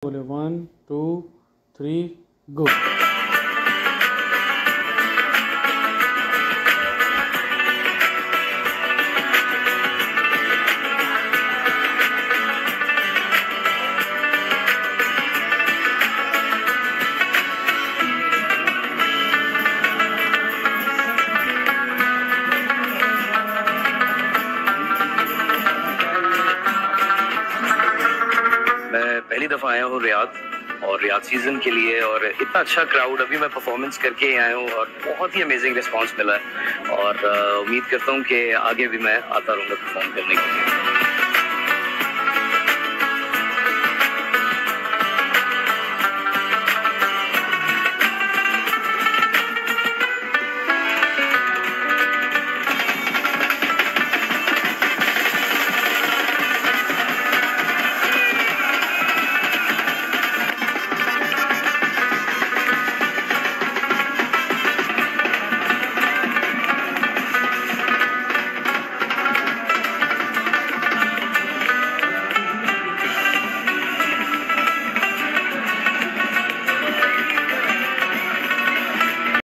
बोले 1 2 3 गो। पहली दफ़ा आया हूँ रियाद और रियाद सीज़न के लिए, और इतना अच्छा क्राउड, अभी मैं परफॉर्मेंस करके ही आया हूँ और बहुत ही अमेजिंग रिस्पांस मिला है, और उम्मीद करता हूँ कि आगे भी मैं आता रहूँगा परफॉर्म करने के लिए।